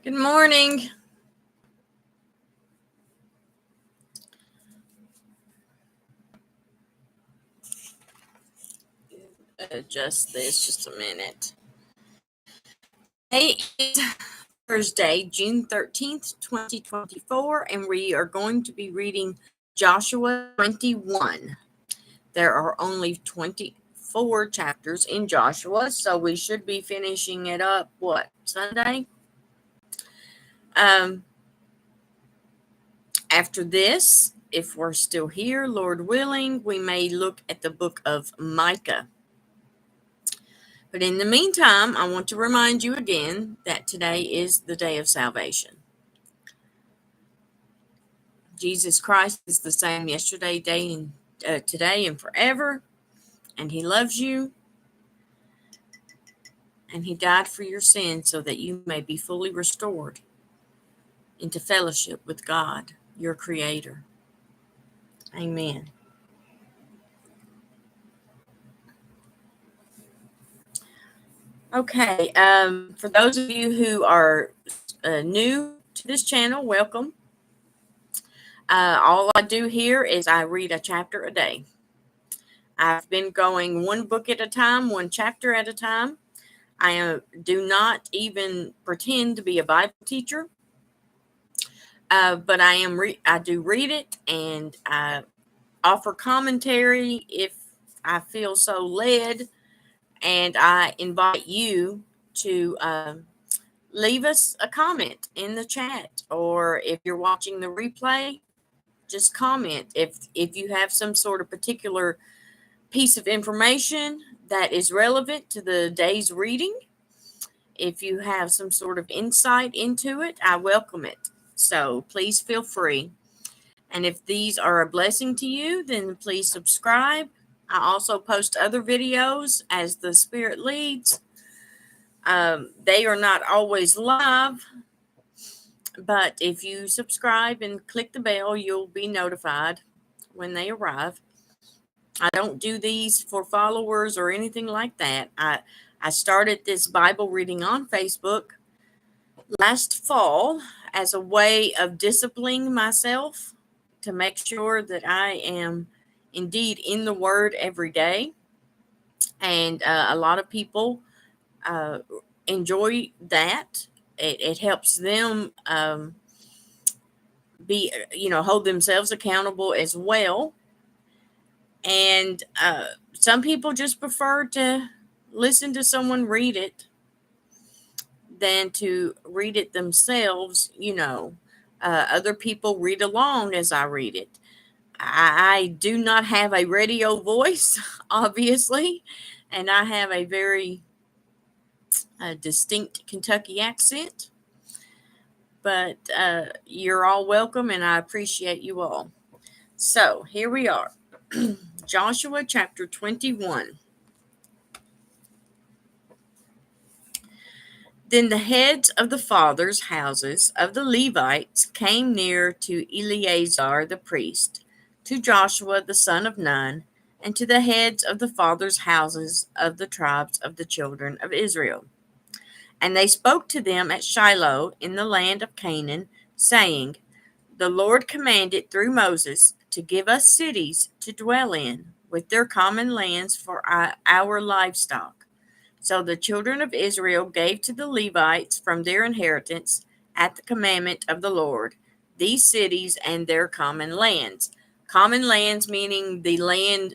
Good morning. Adjust this just a minute. Today is Thursday, June 13th, 2024, and we are going to be reading Joshua 21. There are only 24 chapters in Joshua, so we should be finishing it up, Sunday? After this, if we're still here, Lord willing, we may look at the book of Micah. But in the meantime, I want to remind you again that today is the day of salvation. Jesus Christ is the same yesterday, today, and forever. And he loves you. And he died for your sins so that you may be fully restored into fellowship with God, your Creator. Amen. Okay, for those of you who are new to this channel, welcome. All I do here is I read a chapter a day. I've been going one book at a time, one chapter at a time. I do not even pretend to be a Bible teacher, but I do read it, and I offer commentary if I feel so led, and I invite you to leave us a comment in the chat, or if you're watching the replay, just comment if you have some sort of particular piece of information that is relevant to the day's reading. If you have some sort of insight into it, I welcome it. So please feel free. And if these are a blessing to you, then please subscribe. I also post other videos as the Spirit leads. They are not always live, but if you subscribe and click the bell, you'll be notified when they arrive. I don't do these for followers or anything like that. I started this Bible reading on Facebook last fall as a way of disciplining myself to make sure that I am indeed in the Word every day. And a lot of people enjoy that. It helps them hold themselves accountable as well. And some people just prefer to listen to someone read it than to read it themselves. Other people read along as I read it. I do not have a radio voice, obviously, and I have a very distinct Kentucky accent. But you're all welcome, and I appreciate you all. So here we are. Joshua chapter 21. Then the heads of the fathers' houses of the Levites came near to Eleazar the priest, to Joshua the son of Nun, and to the heads of the fathers' houses of the tribes of the children of Israel. And they spoke to them at Shiloh in the land of Canaan, saying, The Lord commanded through Moses to give us cities to dwell in, with their common lands for our livestock. So the children of Israel gave to the Levites from their inheritance, at the commandment of the Lord, these cities and their common lands. Common lands meaning the land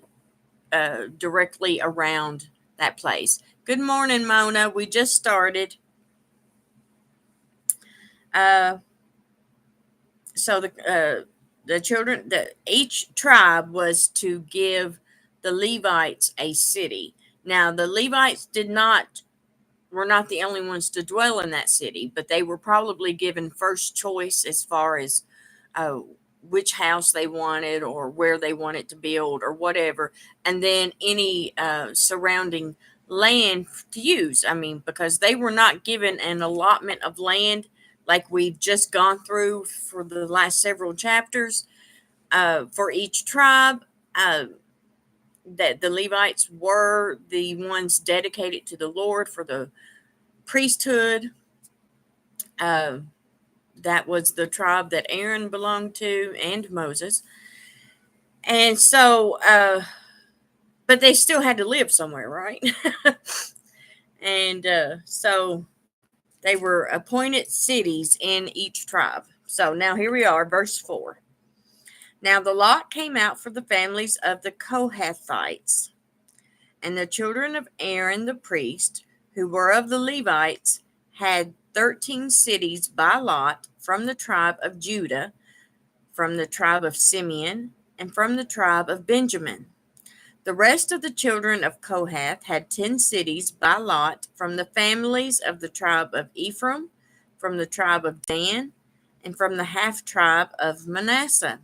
directly around that place. Good morning, Mona. We just started. So the children, each tribe was to give the Levites a city. Now the Levites were not the only ones to dwell in that city, but they were probably given first choice as far as which house they wanted or where they wanted to build or whatever, and then any surrounding land to use. I mean, because they were not given an allotment of land like we've just gone through for the last several chapters for each tribe. That the Levites were the ones dedicated to the Lord for the priesthood, Uh, that was the tribe that Aaron belonged to and Moses. And so, but they still had to live somewhere, right? And so they were appointed cities in each tribe. So now here we are, verse 4. Now the lot came out for the families of the Kohathites, and the children of Aaron the priest, who were of the Levites, had 13 cities by lot from the tribe of Judah, from the tribe of Simeon, and from the tribe of Benjamin. The rest of the children of Kohath had 10 cities by lot from the families of the tribe of Ephraim, from the tribe of Dan, and from the half tribe of Manasseh.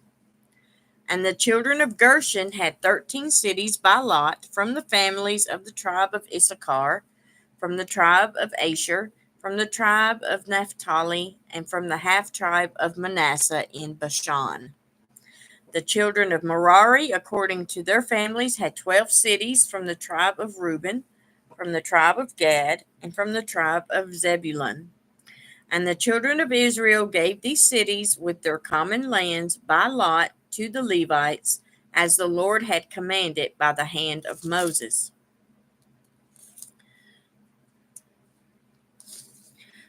And the children of Gershon had 13 cities by lot from the families of the tribe of Issachar, from the tribe of Asher, from the tribe of Naphtali, and from the half tribe of Manasseh in Bashan. The children of Merari, according to their families, had 12 cities from the tribe of Reuben, from the tribe of Gad, and from the tribe of Zebulun. And the children of Israel gave these cities with their common lands by lot to the Levites, as the Lord had commanded by the hand of Moses.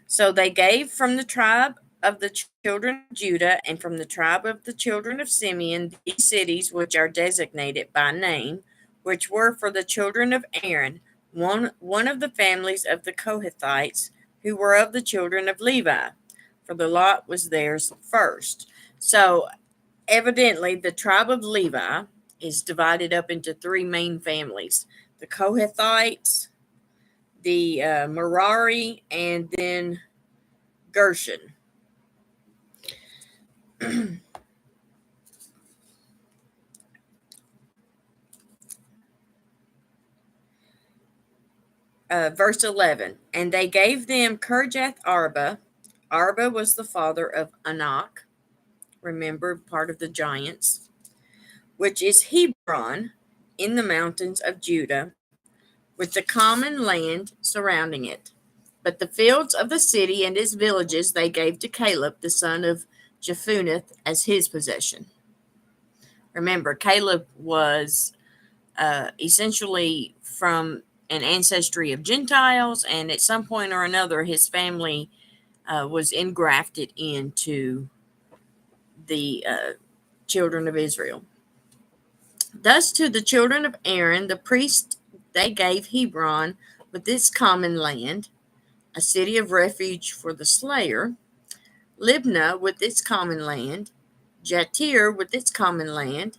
So they gave from the tribe of the children of Judah and from the tribe of the children of Simeon these cities which are designated by name, which were for the children of Aaron, one of the families of the Kohathites, who were of the children of Levi, for the lot was theirs first. So evidently the tribe of Levi is divided up into three main families: the Kohathites, the Merari, and then Gershon. Verse 11. And they gave them Kirjath Arba. Arba was the father of Anak, remember, part of the giants, which is Hebron in the mountains of Judah, with the common land surrounding it. But the fields of the city and its villages they gave to Caleb, the son of Jephunneh, as his possession. Remember, Caleb was essentially from an ancestry of Gentiles, and at some point or another, his family was engrafted into the children of Israel. Thus, to the children of Aaron, the priest, they gave Hebron with its common land, a city of refuge for the slayer, Libnah with its common land, Jatir with its common land,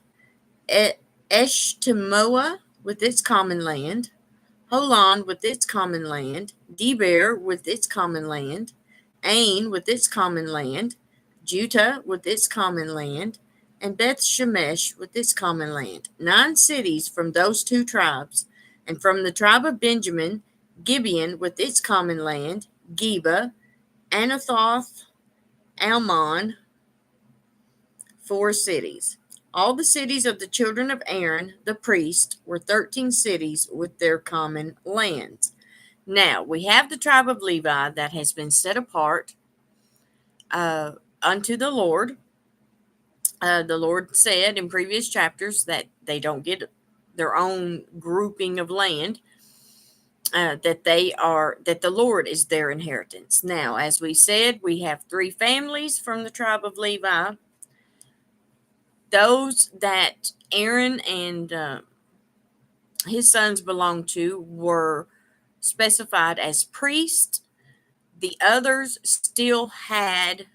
Eshtemoa with its common land, Holon with its common land, Deber with its common land, Ain with its common land, Judah with its common land, and Beth Shemesh with its common land. 9 cities from those 2 tribes. And from the tribe of Benjamin, Gibeon with its common land, Geba, Anathoth, Almon, 4 cities. All the cities of the children of Aaron, the priest, were 13 cities with their common lands. Now, we have the tribe of Levi that has been set apart unto the Lord. The Lord said in previous chapters that they don't get their own grouping of land, that the Lord is their inheritance. Now, as we said, we have 3 families from the tribe of Levi. Those that Aaron and his sons belonged to were specified as priests. The others still had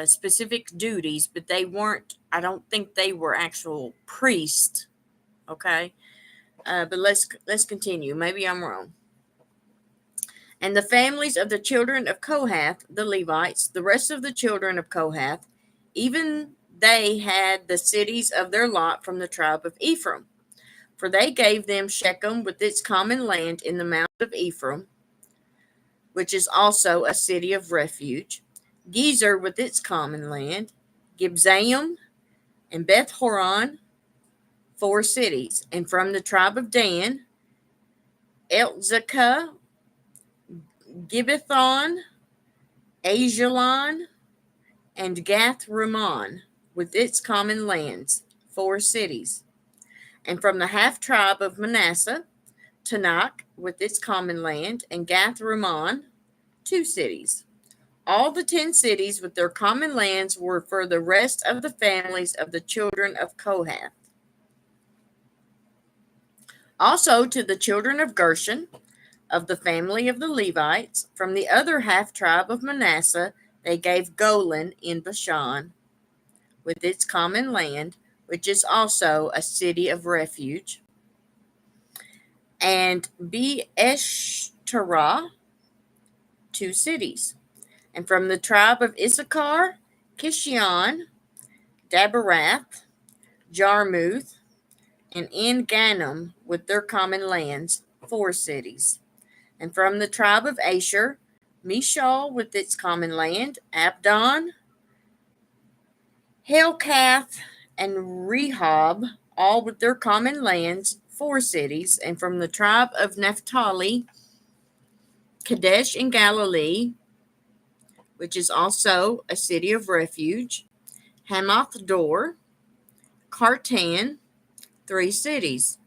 specific duties, but they weren't, I don't think they were actual priests. Okay. But let's continue. Maybe I'm wrong. And the families of the children of Kohath, the Levites, the rest of the children of Kohath, even they had the cities of their lot from the tribe of Ephraim. For they gave them Shechem with its common land in the mount of Ephraim, which is also a city of refuge, Gezer with its common land, Gibzaim, and Beth Horon, 4 cities. And from the tribe of Dan, Elzekah, Gibbethon, Ajalon, and Gath-Rimmon with its common lands, 4 cities. And from the half tribe of Manasseh, Tanakh with its common land, and Gath-Rimmon, 2 cities. All the 10 cities with their common lands were for the rest of the families of the children of Kohath. Also to the children of Gershon, of the family of the Levites, from the other half tribe of Manasseh, they gave Golan in Bashan, with its common land, which is also a city of refuge, and Beeshterah, 2 cities. And from the tribe of Issachar, Kishion, Daberath, Jarmuth, and En Ganim with their common lands, 4 cities. And from the tribe of Asher, Mishal with its common land, Abdon, Helkath, and Rehob, all with their common lands, 4 cities. And from the tribe of Naphtali, Kadesh in Galilee, which is also a city of refuge, Hamath Dor, Kartan, 3 cities.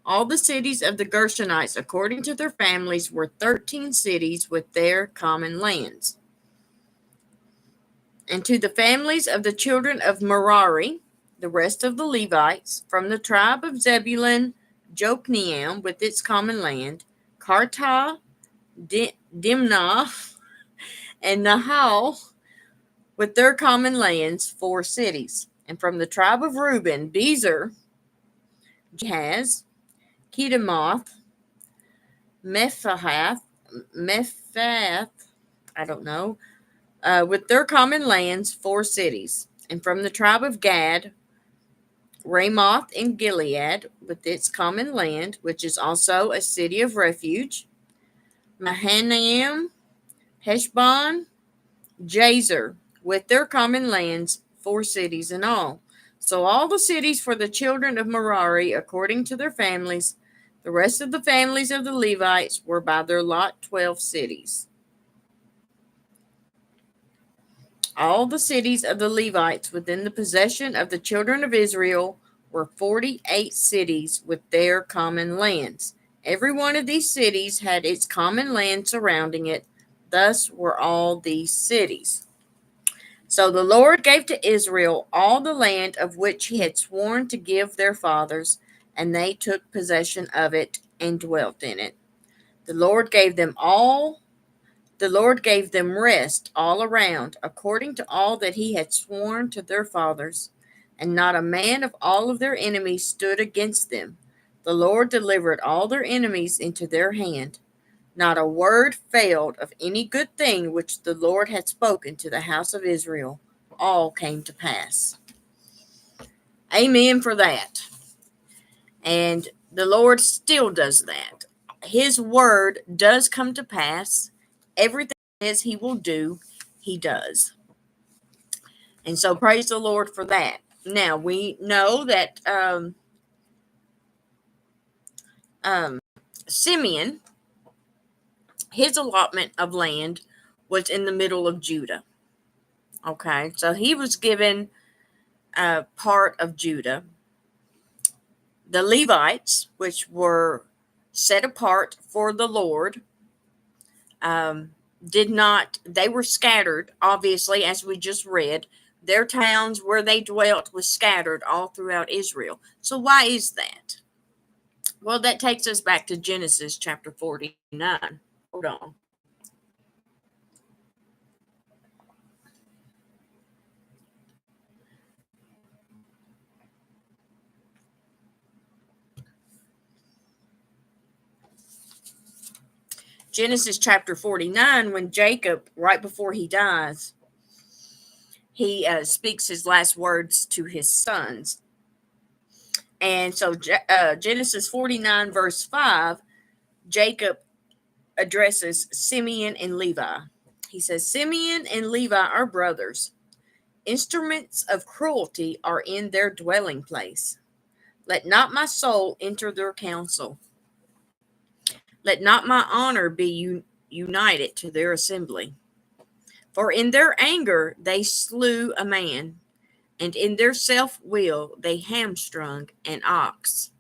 All the cities of the Gershonites, according to their families, were 13 cities with their common lands. And to the families of the children of Merari, the rest of the Levites, from the tribe of Zebulun, Jokneam with its common land, Kartah, Dimnah, and Nahal with their common lands, 4 cities. And from the tribe of Reuben, Bezer, Jahaz, Kedemoth, Mephath, I don't know, with their common lands, 4 cities. And from the tribe of Gad, Ramoth in Gilead with its common land, which is also a city of refuge, Mahanaim, Heshbon, Jazer with their common lands, 4 cities in all. So all the cities for the children of Merari, according to their families, the rest of the families of the Levites were by their lot 12 cities. All the cities of the Levites within the possession of the children of Israel were 48 cities with their common lands. Every one of these cities had its common land surrounding it. Thus were all these cities. So the Lord gave to Israel all the land of which he had sworn to give their fathers, and they took possession of it and dwelt in it. The Lord gave them rest all around, according to all that he had sworn to their fathers, and not a man of all of their enemies stood against them. The Lord delivered all their enemies into their hand. Not a word failed of any good thing which the Lord had spoken to the house of Israel. All came to pass. Amen for that. And the Lord still does that. His word does come to pass. Everything as he will do, he does. And so praise the Lord for that. Now we know that Simeon, his allotment of land was in the middle of Judah. Okay, so he was given part of Judah. The Levites, which were set apart for the Lord, they were scattered, obviously, as we just read. Their towns where they dwelt was scattered all throughout Israel. So why is that? Well, that takes us back to Genesis chapter 49. Hold on. Genesis chapter 49, when Jacob, right before he dies, he speaks his last words to his sons. And so Genesis 49, verse 5, Jacob addresses Simeon and Levi. He says, Simeon and Levi are brothers. Instruments of cruelty are in their dwelling place. Let not my soul enter their council. Let not my honor be united to their assembly. For in their anger they slew a man, and in their self will they hamstrung an ox.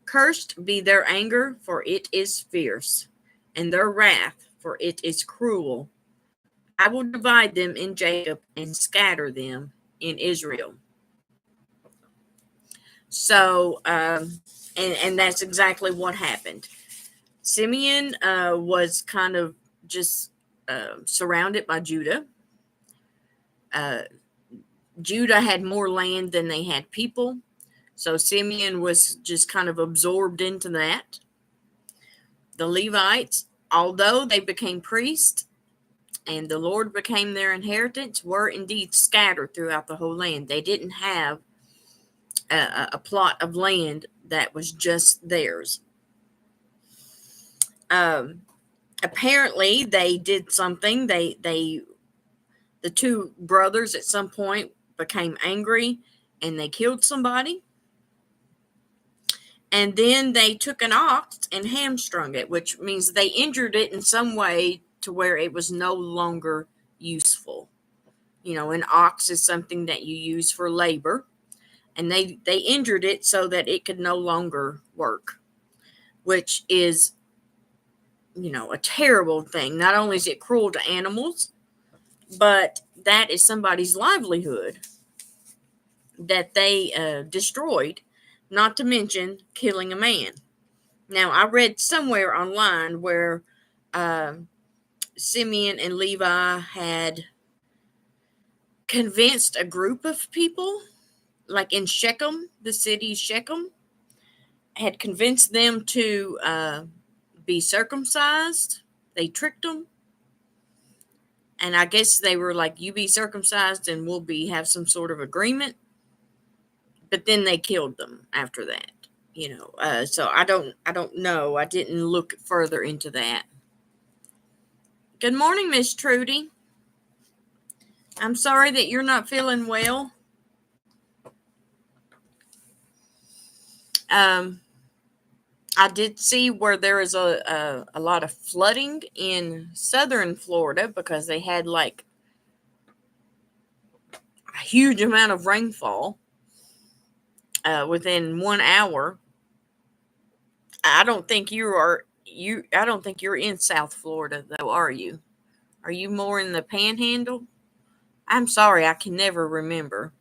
Cursed be their anger, for it is fierce, and their wrath, for it is cruel. I will divide them in Jacob and scatter them in Israel. So, and that's exactly what happened. Simeon was kind of just surrounded by Judah. Uh, Judah had more land than they had people. So Simeon was just kind of absorbed into that. The Levites, although they became priests and the Lord became their inheritance, were indeed scattered throughout the whole land. They didn't have a plot of land that was just theirs. Apparently, they did something. The two brothers at some point became angry and they killed somebody. And then they took an ox and hamstrung it, which means they injured it in some way to where it was no longer useful. You know, an ox is something that you use for labor, and they injured it so that it could no longer work, which is, you know, a terrible thing. Not only is it cruel to animals, but that is somebody's livelihood that they destroyed, not to mention killing a man. Now, I read somewhere online where uh, Simeon and Levi had convinced a group of people, like in Shechem, the city Shechem, had convinced them to be circumcised. They tricked them. And I guess they were like, you be circumcised and we'll have some sort of agreement. But then they killed them after that, you know. So I don't know. I didn't look further into that. Good morning, Miss Trudy. I'm sorry that you're not feeling well. I did see where there is a lot of flooding in southern Florida because they had like a huge amount of rainfall within 1 hour. I don't think I don't think you're in South Florida though, are you? Are you more in the Panhandle? I'm sorry, I can never remember.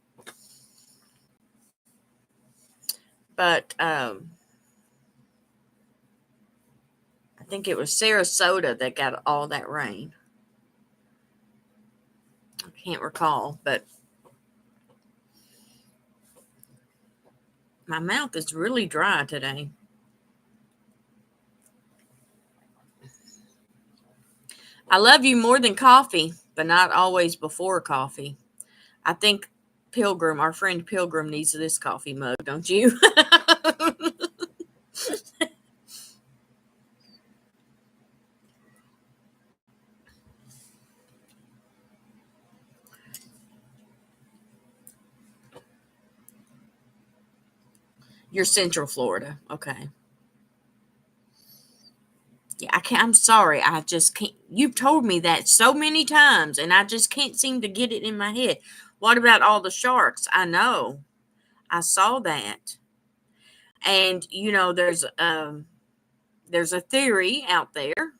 But I think it was Sarasota that got all that rain. I can't recall, but my mouth is really dry today. I love you more than coffee, but not always before coffee. I think Pilgrim, our friend Pilgrim, needs this coffee mug, don't you? You're Central Florida. Okay. Yeah, I can't. I'm sorry. I just can't. You've told me that so many times, and I just can't seem to get it in my head. What about all the sharks? I know. I saw that. And you know, there's a theory out there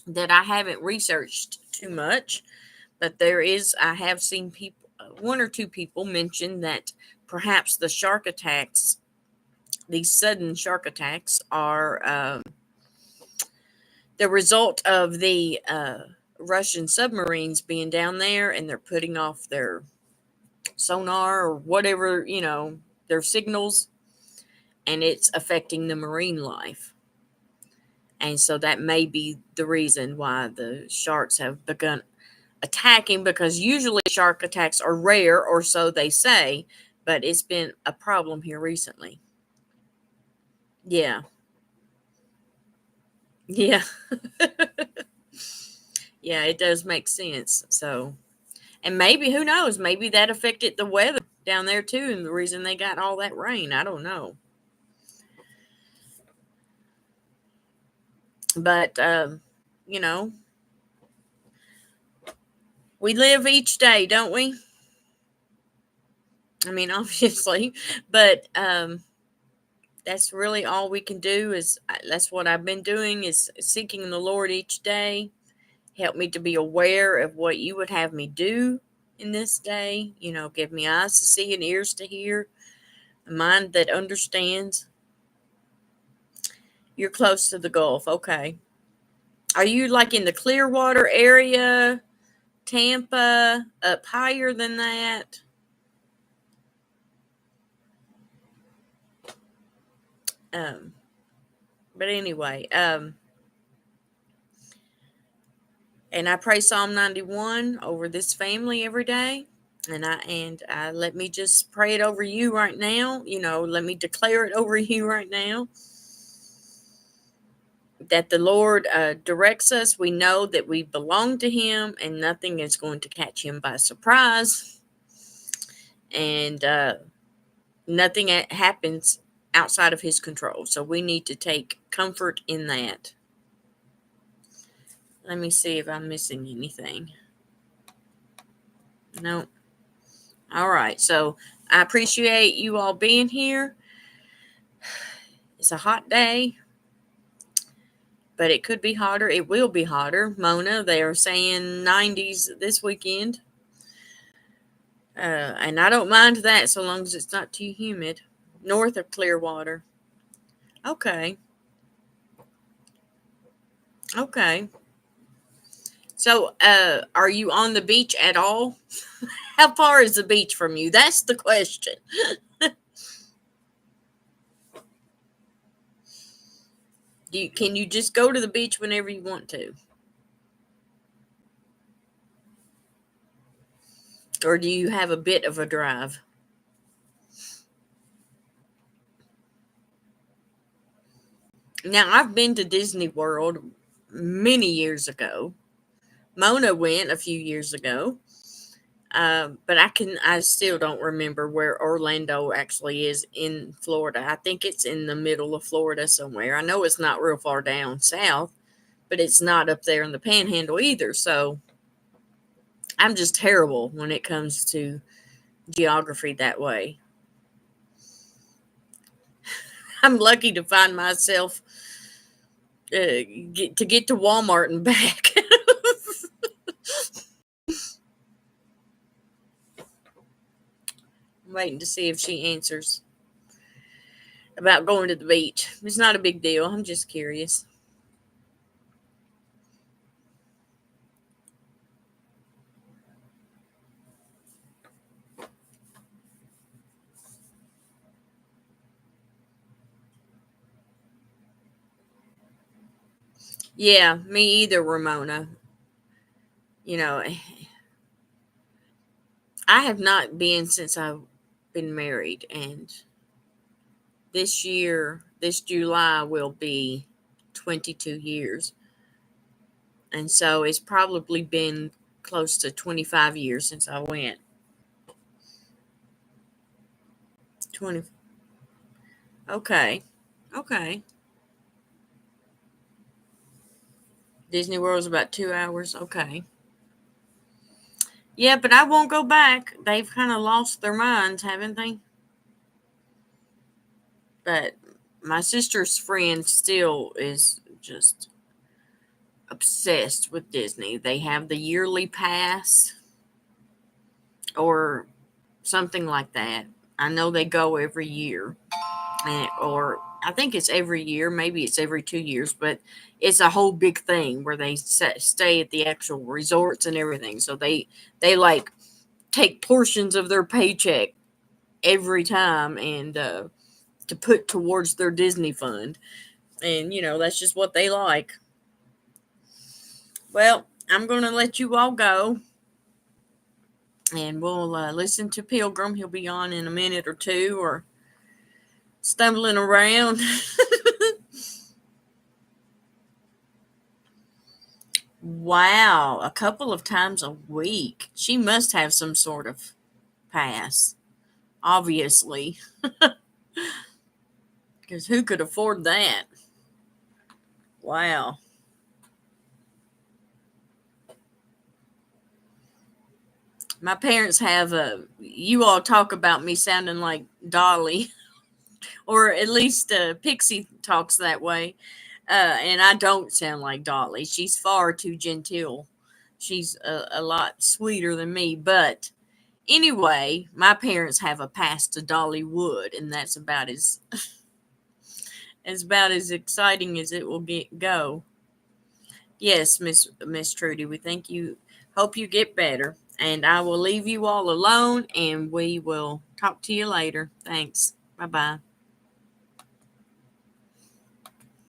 that I haven't researched too much, but I have seen people, one or two people mention that perhaps these sudden shark attacks, are the result of the Russian submarines being down there and they're putting off their sonar or whatever, you know, their signals, and it's affecting the marine life. And so that may be the reason why the sharks have begun attacking, because usually shark attacks are rare, or so they say, but it's been a problem here recently. Yeah. Yeah. Yeah, it does make sense. So, and maybe, who knows, maybe that affected the weather down there too, and the reason they got all that rain. I don't know. But, you know, We live each day, don't we? I mean, obviously, but that's really all we can do. Is that's what I've been doing, is seeking the Lord each day. Help me to be aware of what you would have me do in this day. Give me eyes to see and ears to hear, a mind that understands. You're close to the Gulf. Okay. Are you like in the Clearwater area, Tampa, up higher than that? Um, but anyway, and I pray Psalm 91 over this family every day. And I let me just pray it over you right now. Let me declare it over you right now, that the Lord directs us. We know that we belong to Him, and nothing is going to catch Him by surprise. And nothing happens outside of His control. So we need to take comfort in that. Let me see if I'm missing anything. No. All right. So I appreciate you all being here. It's a hot day, but it could be hotter. It will be hotter. Mona, they are saying 90s this weekend. And I don't mind that so long as it's not too humid. North of Clearwater. Okay. Okay. So, are you on the beach at all? How far is the beach from you? That's the question. Can you just go to the beach whenever you want to? Or do you have a bit of a drive? Now, I've been to Disney World many years ago. Mona went a few years ago. But I still don't remember where Orlando actually is in Florida. I think it's in the middle of Florida somewhere. I know it's not real far down south, but it's not up there in the panhandle either. So I'm just terrible when it comes to geography that way. I'm lucky to find myself get to Walmart and back. I'm waiting to see if she answers about going to the beach. It's not a big deal. I'm just curious. Yeah, me either, Ramona. You know, I have not been since I've been married, and this July will be 22 years. And so it's probably been close to 25 years since I went. 20. Okay. Okay. Disney World's about 2 hours. Okay. Yeah, but I won't go back. They've kind of lost their minds, haven't they? But my sister's friend still is just obsessed with Disney. They have the yearly pass or something like that. I know they go every year, or I think it's every year. Maybe it's every 2 years, but it's a whole big thing where they stay at the actual resorts and everything. So they like take portions of their paycheck every time and to put towards their Disney fund, and that's just what they like. Well, I'm gonna let you all go, and we'll listen to Pilgrim. He'll be on in a minute or two, or stumbling around. Wow, a couple of times a week. She must have some sort of pass, obviously, because who could afford that? Wow. My parents have a. You all talk about me sounding like Dolly, or at least Pixie talks that way, and I don't sound like Dolly. She's far too genteel. She's a lot sweeter than me. But anyway, my parents have a pass to Dolly Wood, and that's about as exciting as it will go. Yes, Miss Trudy, we thank you. Hope you get better. And I will leave you all alone and we will talk to you later. Thanks. Bye bye.